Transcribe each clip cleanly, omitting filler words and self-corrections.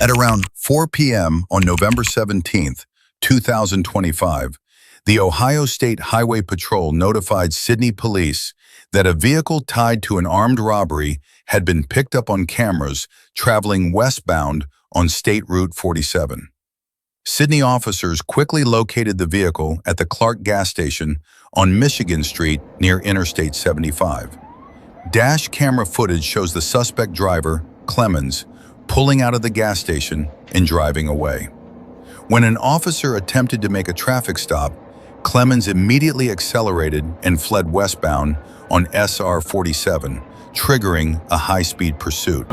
At around 4 p.m. on November 17th, 2025, the Ohio State Highway Patrol notified Sydney police that a vehicle tied to an armed robbery had been picked up on cameras traveling westbound on State Route 47. Sydney officers quickly located the vehicle at the Clark gas station on Michigan Street near Interstate 75. Dash camera footage shows the suspect driver, Clemens, pulling out of the gas station and driving away. When an officer attempted to make a traffic stop, Clemens immediately accelerated and fled westbound on SR 47, triggering a high-speed pursuit.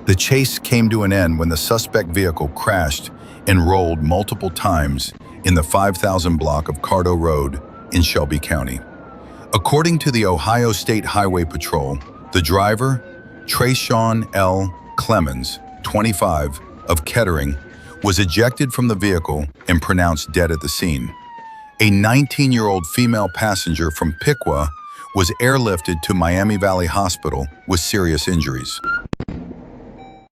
The chase came to an end when the suspect vehicle crashed and rolled multiple times in the 5,000 block of Cardo Road in Shelby County. According to the Ohio State Highway Patrol, the driver, Trayshawn L. Clemens, 25, of Kettering, was ejected from the vehicle and pronounced dead at the scene. A 19-year-old female passenger from Piqua was airlifted to Miami Valley Hospital with serious injuries.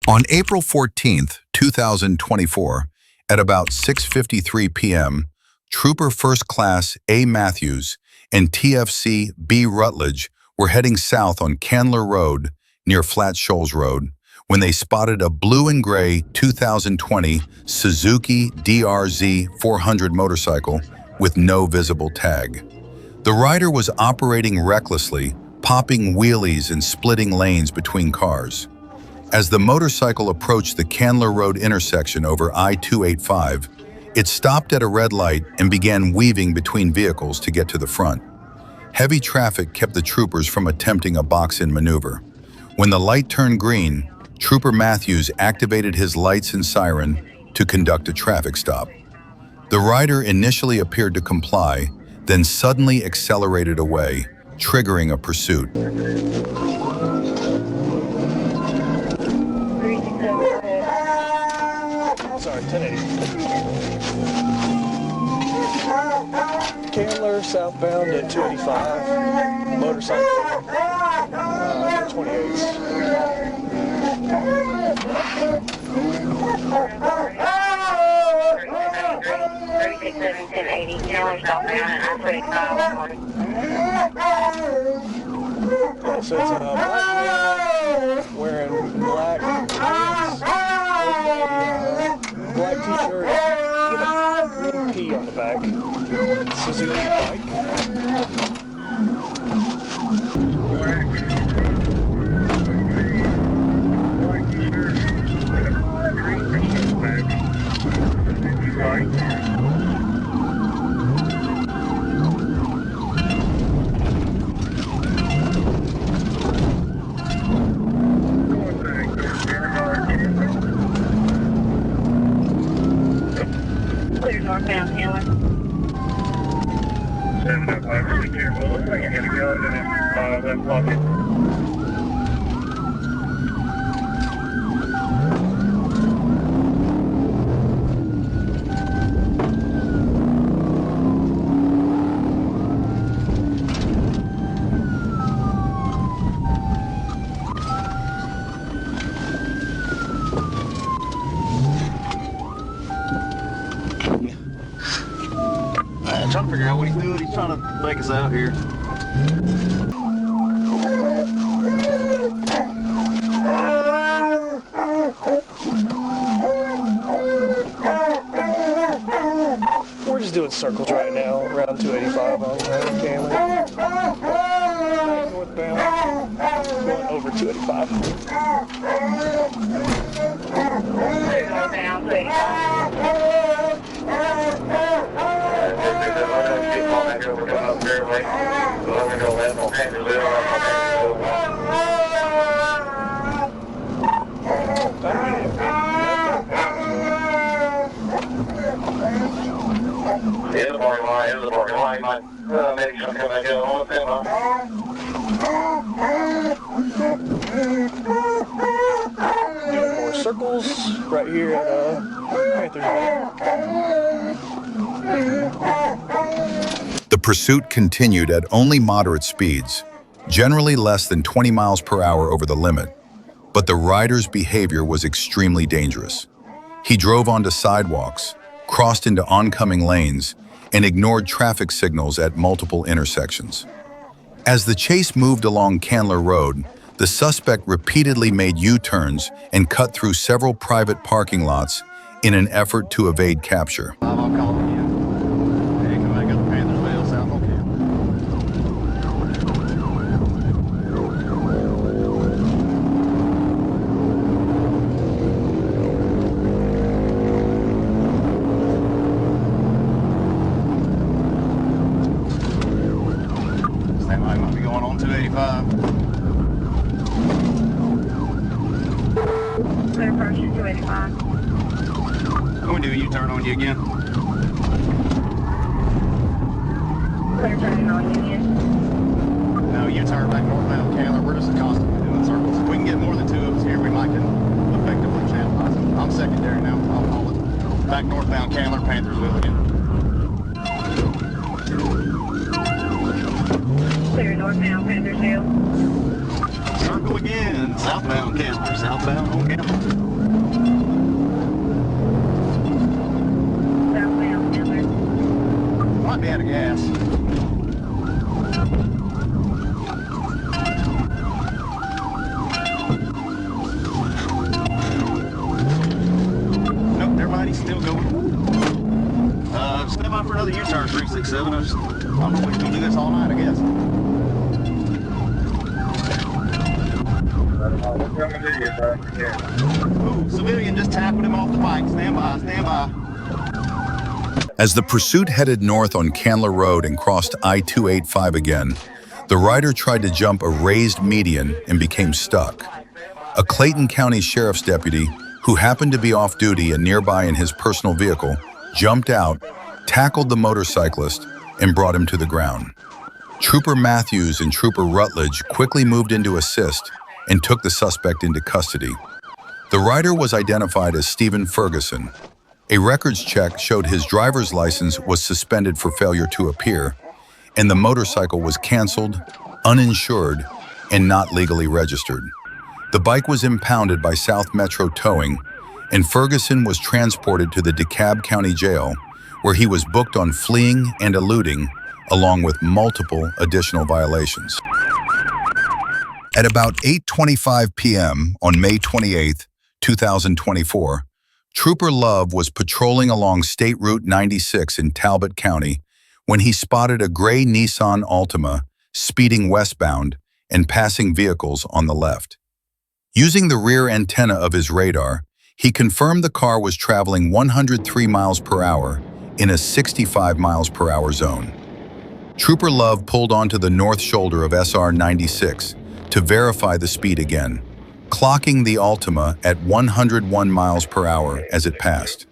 On April 14, 2024, at about 6:53 p.m., Trooper First Class A. Matthews and TFC B. Rutledge were heading south on Candler Road near Flat Shoals Road when they spotted a blue and gray 2020 Suzuki DRZ 400 motorcycle with no visible tag. The rider was operating recklessly, popping wheelies and splitting lanes between cars. As the motorcycle approached the Candler Road intersection over I-285, it stopped at a red light and began weaving between vehicles to get to the front. Heavy traffic kept the troopers from attempting a box-in maneuver. When the light turned green, Trooper Matthews activated his lights and siren to conduct a traffic stop. The rider initially appeared to comply, then suddenly accelerated away, triggering a pursuit. Sorry, 1080. Candler southbound at 285. Motorcycle 28s. So it's a black man wearing black pants, black t-shirt with a green P on the back. Suzuki bike. Northbound Taylor. 705, really careful. Looks like you're going to go into that left pocket. I'm trying to figure out what he's doing. He's trying to make us out here. We're just doing circles right now around 285 on Candler. Northbound, going over 285. Northbound End of the parking lot. My medics gonna come back out on the Doing more circles right here at Panthers Bank. The pursuit continued at only moderate speeds, generally less than 20 miles per hour over the limit, but the rider's behavior was extremely dangerous. He drove onto sidewalks, crossed into oncoming lanes, and ignored traffic signals at multiple intersections. As the chase moved along Candler Road, the suspect repeatedly made U-turns and cut through several private parking lots in an effort to evade capture. I'm calling you. Hey, come back up to Panthersville, South on Stand by, might be going on 285. approaching 285. I'm gonna do a U-turn on you again. Clear turning on Union. No, U-turn back northbound Candler. We're just constantly doing circles. If we can get more than 2 of us here, we might can effectively channelize them. I'm secondary now. I'll call it. Back northbound Candler, Panthersville again. Clear northbound Panthersville. Circle again. Southbound Candler. Southbound on Candler. Southbound Miller. Might be out of gas. Nope, everybody's still going. Step by for another U-turn, 367. I don't know if we can do this all night, I guess. Ooh, civilian just tackled him off the bike. Stand by, stand by. As the pursuit headed north on Candler Road and crossed I-285 again, the rider tried to jump a raised median and became stuck. A Clayton County Sheriff's deputy, who happened to be off duty and nearby in his personal vehicle, jumped out, tackled the motorcyclist, and brought him to the ground. Trooper Matthews and Trooper Rutledge quickly moved in to assist and took the suspect into custody. The rider was identified as Stephen Ferguson. A records check showed his driver's license was suspended for failure to appear, and the motorcycle was canceled, uninsured, and not legally registered. The bike was impounded by South Metro Towing, and Ferguson was transported to the DeKalb County Jail, where he was booked on fleeing and eluding, along with multiple additional violations. At about 8:25 p.m. on May 28, 2024, Trooper Love was patrolling along State Route 96 in Talbot County when he spotted a gray Nissan Altima speeding westbound and passing vehicles on the left. Using the rear antenna of his radar, he confirmed the car was traveling 103 miles per hour in a 65 miles per hour zone. Trooper Love pulled onto the north shoulder of SR 96 to verify the speed again, clocking the Altima at 101 miles per hour as it passed.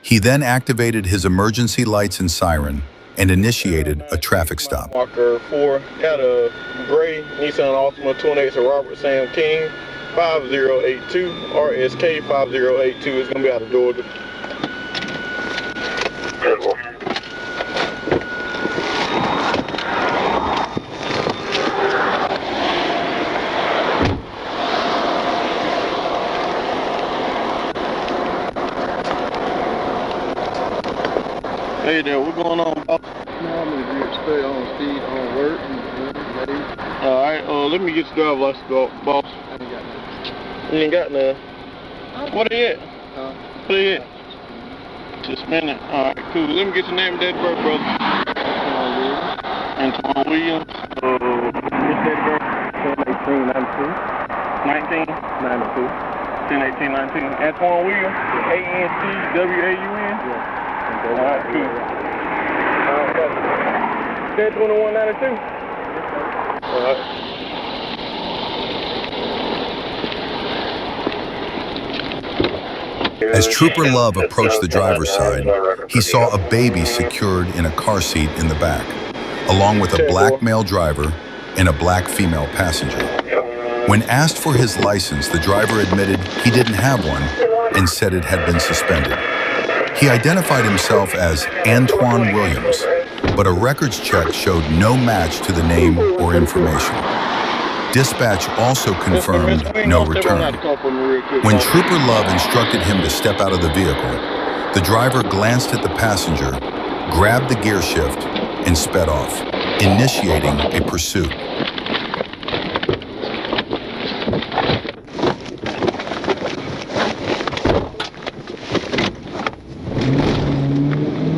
He then activated his emergency lights and siren and initiated a traffic stop. Marker 4, got a gray Nissan Altima 28 Robert Sam King 5082, RSK 5082 is going to be out of Georgia. Hey there, what's going on, boss? I'm gonna stay on speed on work and ready. Alright, let me get your driver's license, boss. I ain't got nothing. You ain't got none. What are you at? What are you at? Just a minute. Alright, cool. Let me get your name and date of birth, brother. Antoine Williams. What's date of birth? 10/18/92. 10/18/92. Antoine Williams. ANTWAUN. Yeah. Alright, cool. Alright, 10/21/92. Alright. As Trooper Love approached the driver's side, he saw a baby secured in a car seat in the back, along with a black male driver and a black female passenger. When asked for his license, the driver admitted he didn't have one and said it had been suspended. He identified himself as Antoine Williams, but a records check showed no match to the name or information. Dispatch also confirmed no return. When Trooper Love instructed him to step out of the vehicle, the driver glanced at the passenger, grabbed the gear shift, and sped off, initiating a pursuit.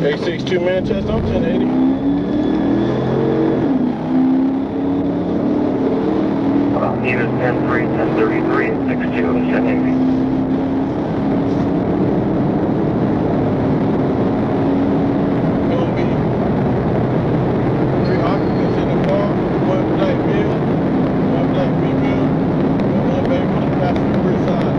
A62 Manchester, I'm 1080. Unit 10-3, 1033, 62, 1080. Gonna be 3 occupants in the car, 1 black male, 1 black female, and 1 baby on the passenger side.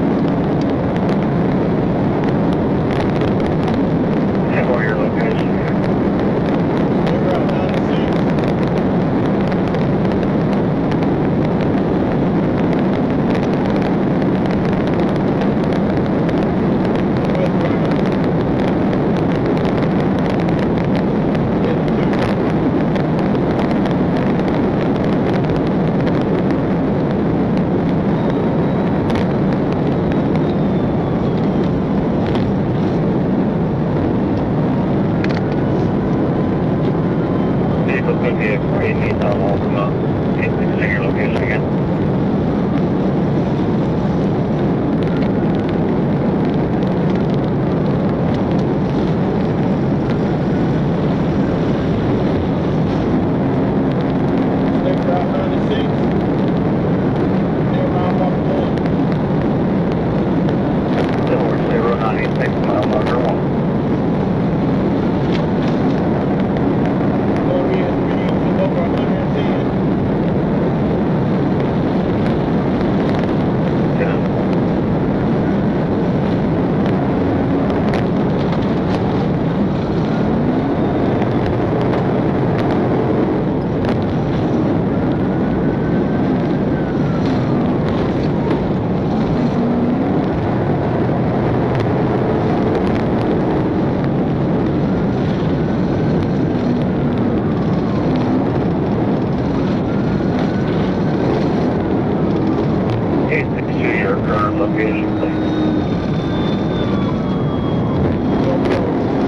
862, your current location, please.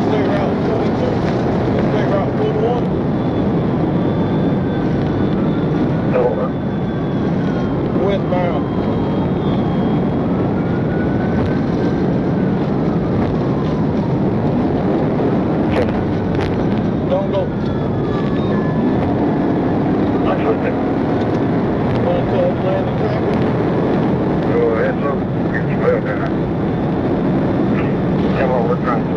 Stay route 22. Stay route 21. Over. Westbound. Don't go. I'm with it. Want to land the traffic? Go ahead, sir. It's well done. Come on, we're trying to.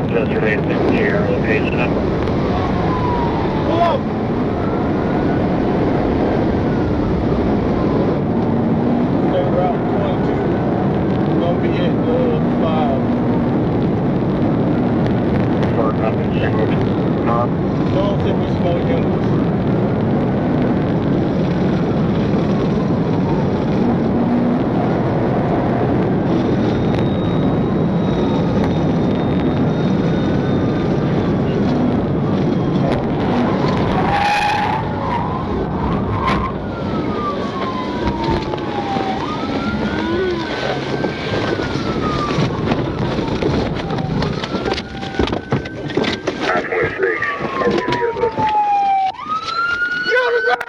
Just related to your location number. Pull up. Stay route 22. Gonna be at 5. For nothing single. Don't send me smoke units.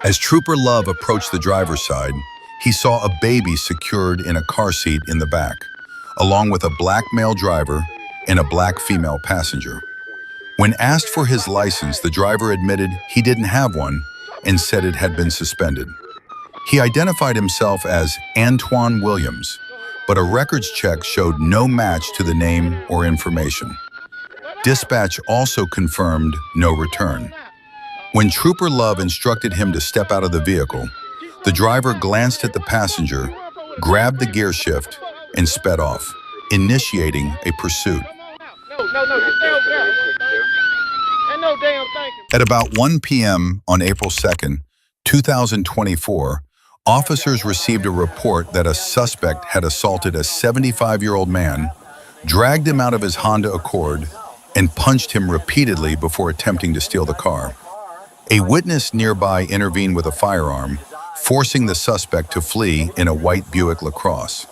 As Trooper Love approached the driver's side, he saw a baby secured in a car seat in the back, along with a black male driver and a black female passenger. When asked for his license, the driver admitted he didn't have one and said it had been suspended. He identified himself as Antoine Williams, but a records check showed no match to the name or information. Dispatch also confirmed no return. When Trooper Love instructed him to step out of the vehicle, the driver glanced at the passenger, grabbed the gear shift, and sped off, initiating a pursuit. No, just stay over there. Ain't no damn thinking. At about 1 p.m. on April 2nd, 2024, officers received a report that a suspect had assaulted a 75-year-old man, dragged him out of his Honda Accord, and punched him repeatedly before attempting to steal the car. A witness nearby intervened with a firearm, forcing the suspect to flee in a white Buick LaCrosse.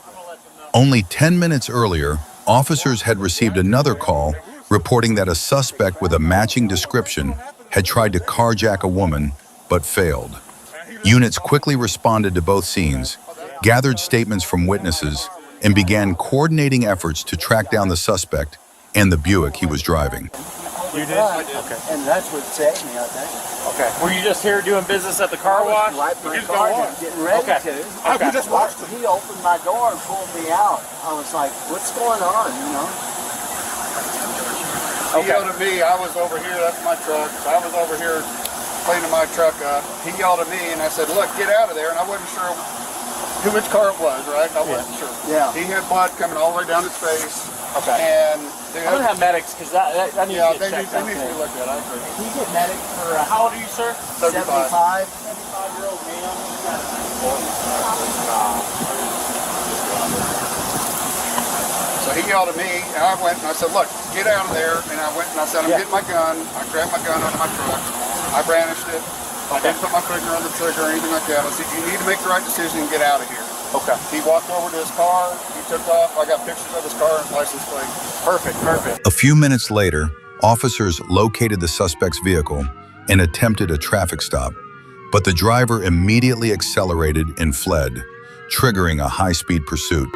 Only 10 minutes earlier, officers had received another call reporting that a suspect with a matching description had tried to carjack a woman, but failed. Units quickly responded to both scenes, gathered statements from witnesses, and began coordinating efforts to track down the suspect and the Buick he was driving. You did? Okay. And that's what saved me, I think. Okay. Were you just here doing business at the car wash? Right my car, getting ready Okay. to. Okay. Just watched him. He opened my door and pulled me out. I was like, what's going on, you know? He yelled at me, I was over here, that's my truck. So I was over here cleaning my truck up. He yelled at me and I said, look, get out of there. And I wasn't sure which car it was, right? I wasn't sure. Yeah. He had blood coming all the way down his face. Okay. And I'm gonna have medics because that needs yeah, to get checked out. they need to be looked at. I agree. Can you get medic for How old are you, sir? 75. 75-year-old man? So he yelled at me, and I went and I said, look, get out of there. And I went and I said, I'm getting my gun. I grabbed my gun out of my truck. I brandished it. I didn't put my finger on the trigger or anything like that. I said, you need to make the right decision and get out of here. Okay. He walked over to his car. He took off. I got pictures of his car and license plate. Perfect. A few minutes later, officers located the suspect's vehicle and attempted a traffic stop, but the driver immediately accelerated and fled, triggering a high-speed pursuit.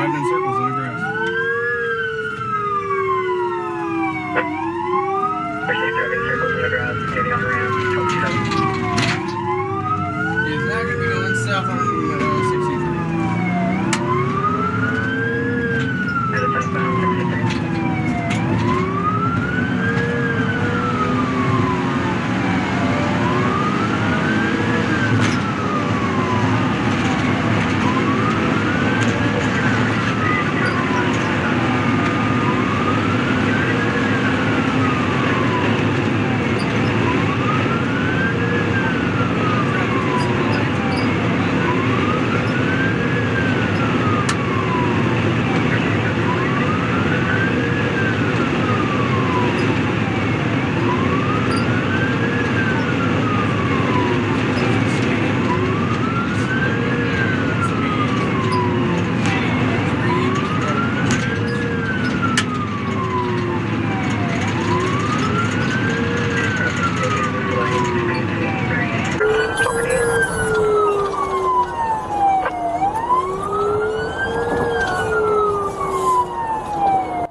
driving in circles in the grass. Proceed driving circles in the grass, getting on ramp, 27. He's not going to be going south on 63. At a southbound 63.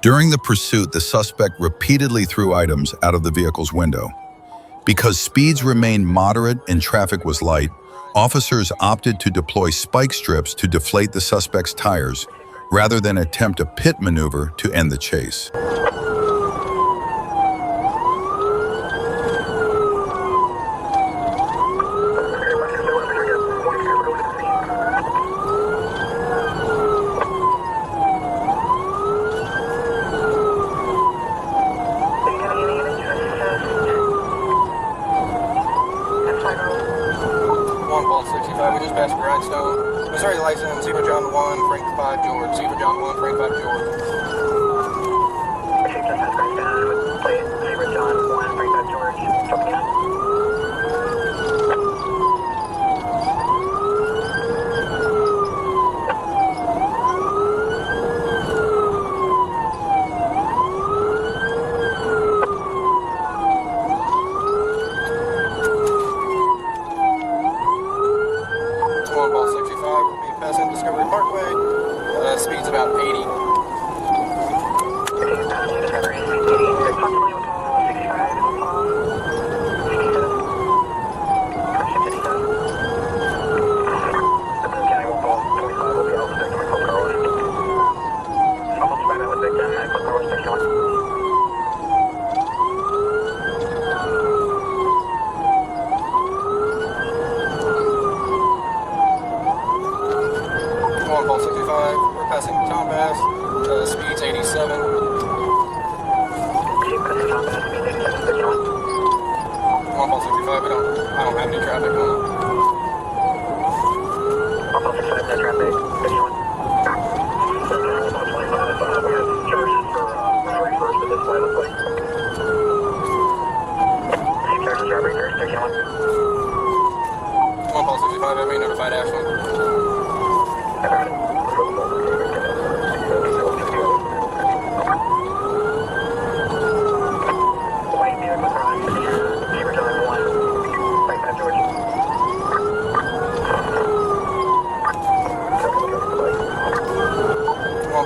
During the pursuit, the suspect repeatedly threw items out of the vehicle's window. Because speeds remained moderate and traffic was light, officers opted to deploy spike strips to deflate the suspect's tires, rather than attempt a pit maneuver to end the chase. We just passed Grindstone. Missouri license, Zebra John 1, Frank 5 George. Zebra John 1, Frank 5 George. Proceed just past Grindstone with plate Zebra John 1, Frank 5 George, 29. Passing Discovery Parkway, speed's about 80. Ball 65, we're passing Tom Bass, speed's 87. Ball 65, I don't have any traffic on it. Ball 65, no traffic, 51. Charges for Missouri first, but this way looks like. Same charges, Robert, 31. Ball 65, I may notified Ashland.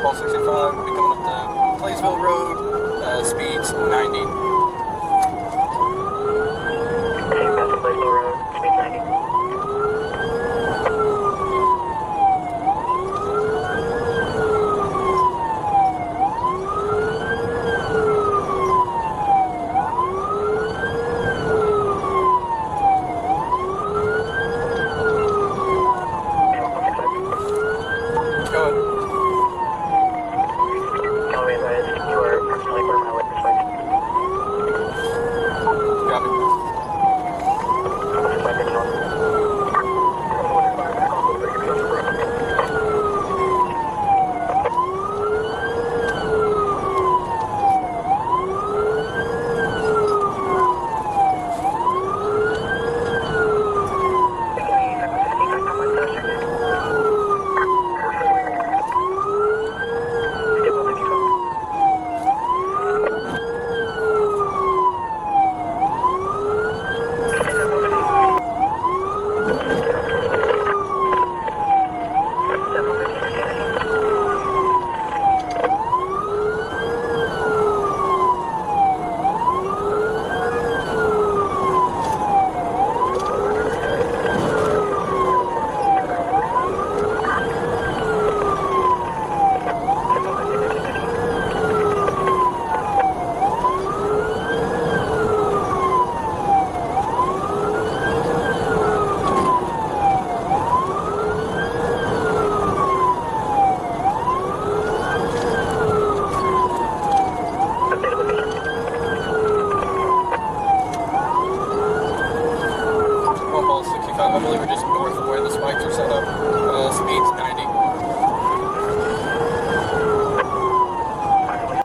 Ball 65, we'll be coming up to Playsville Road, speeds 90. Playsville Road, speeds 90.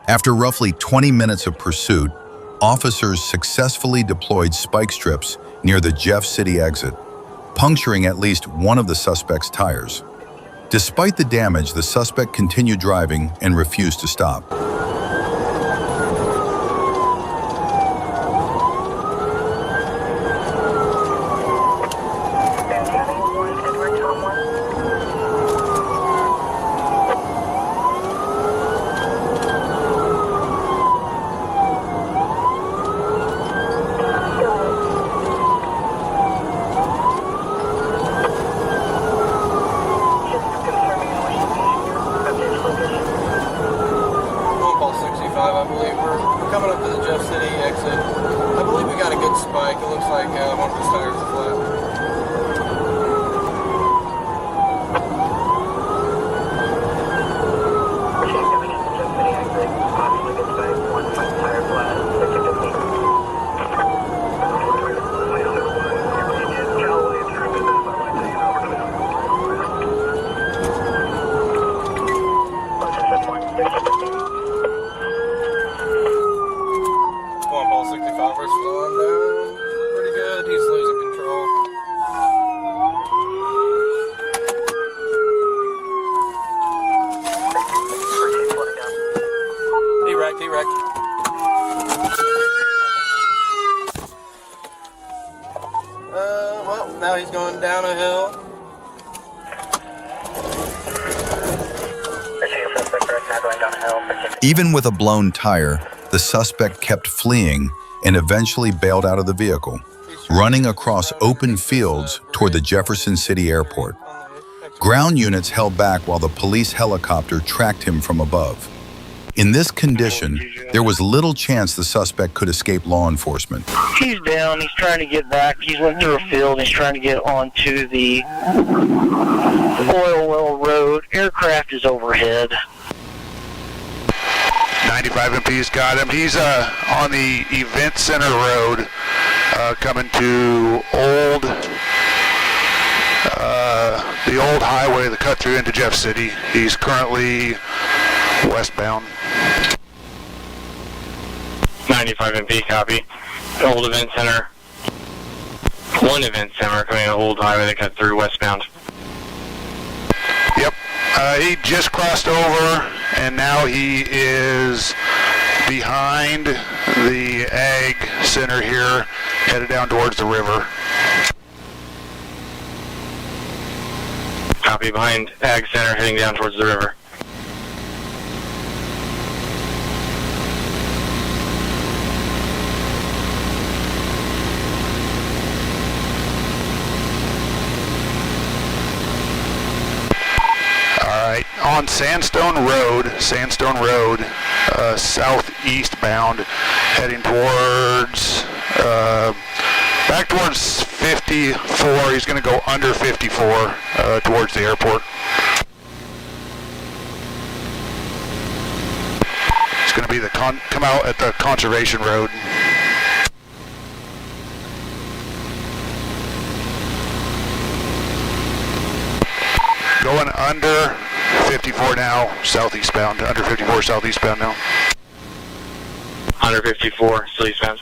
After roughly 20 minutes of pursuit, officers successfully deployed spike strips near the Jeff City exit, puncturing at least one of the suspect's tires. Despite the damage, the suspect continued driving and refused to stop. I believe we're coming up to the Jeff City exit. I believe we got a good spike. It looks like one of his tires is flat. Well, now he's going down a hill. Even with a blown tire, the suspect kept fleeing and eventually bailed out of the vehicle, running across open fields toward the Jefferson City Airport. Ground units held back while the police helicopter tracked him from above. In this condition, there was little chance the suspect could escape law enforcement. He's down, he's trying to get back, he's went through a field, he's trying to get onto the oil well road. Aircraft is overhead. 95 MP's got him. He's on the Event Center Road, coming to the old highway, the cut through into Jeff City. He's currently westbound. 95 MP, copy. Old Event Center. One Event Center coming to Old Highway that cut through westbound. Yep. He just crossed over, and now he is behind the Ag Center here, headed down towards the river. Copy, behind Ag Center, heading down towards the river. On Sandstone Road, southeast bound, heading towards, back towards 54. He's going to go under 54 towards the airport. It's going to be come out at the Conservation Road. Going under 54 now, southeastbound. Under 54 southeastbound now. Under 54, still eastbound.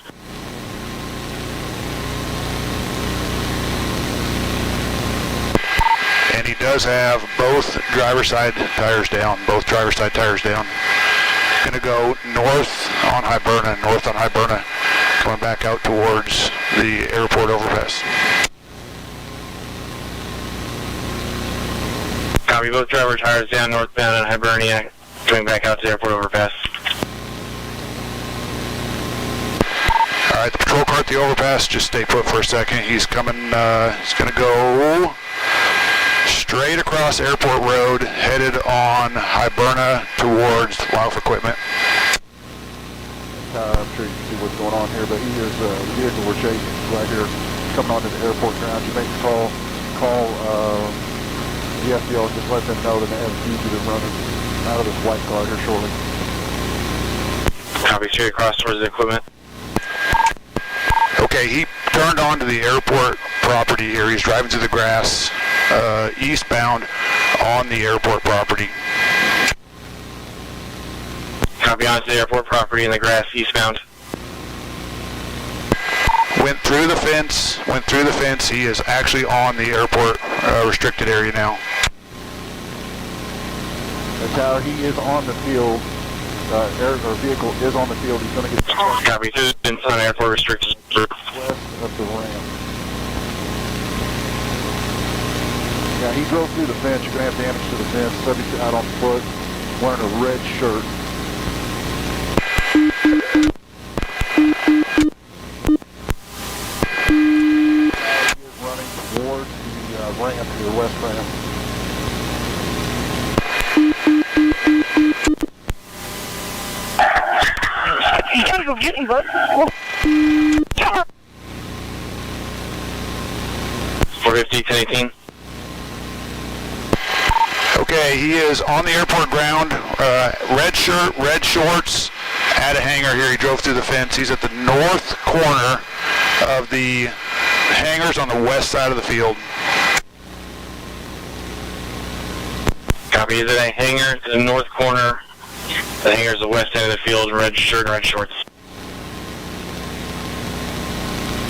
And he does have both driver's side tires down. Gonna go north on Hiberna, coming back out towards the airport overpass. Copy, both driver tires down northbound on Hibernia, coming back out to the airport overpass. Alright, the patrol car at the overpass, just stay put for a second. He's coming, he's gonna go straight across Airport Road, headed on Hiberna towards Life Equipment. I'm sure you can see what's going on here, but he is the vehicle we're chasing right here, coming onto the airport grounds. You make a call, the FDL, just let them know that they have a fugitive running out of this white car here shortly. Copy, straight across towards the equipment. Okay, he turned onto the airport property here. He's driving through the grass, eastbound on the airport property. Copy, onto the airport property in the grass eastbound. Went through the fence. He is actually on the airport restricted area now. Tyler, he is on the field. Vehicle is on the field. He's going to get Copy, it's on airport restricted. west of the ramp. Yeah, he drove through the fence. You're going to have damage to the fence. Subject out on foot, wearing a red shirt. He is running towards the ramp here, west ramp. You gotta go get him, bud. 450, 1018. Okay, he is on the airport ground. Red shirt, red shorts, at a hangar here. He drove through the fence. He's at the north corner of the hangars on the west side of the field. Copy, he's at a hangar to the north corner. The hangar's the west end of the field, red shirt and red shorts.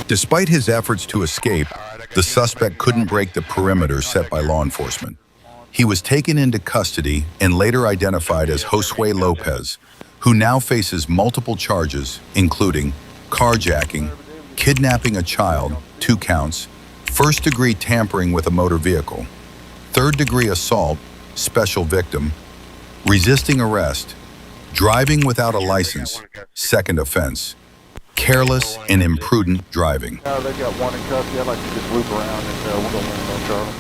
Despite his efforts to escape, the suspect couldn't break the perimeter set by law enforcement. He was taken into custody and later identified as Josue Lopez, who now faces multiple charges, including carjacking, kidnapping a child, 2 counts, first-degree tampering with a motor vehicle, third-degree assault, special victim, resisting arrest, driving without a license, second offense, careless and imprudent driving. They've got one in custody. I'd like to just loop around and we'll go in on Charlie.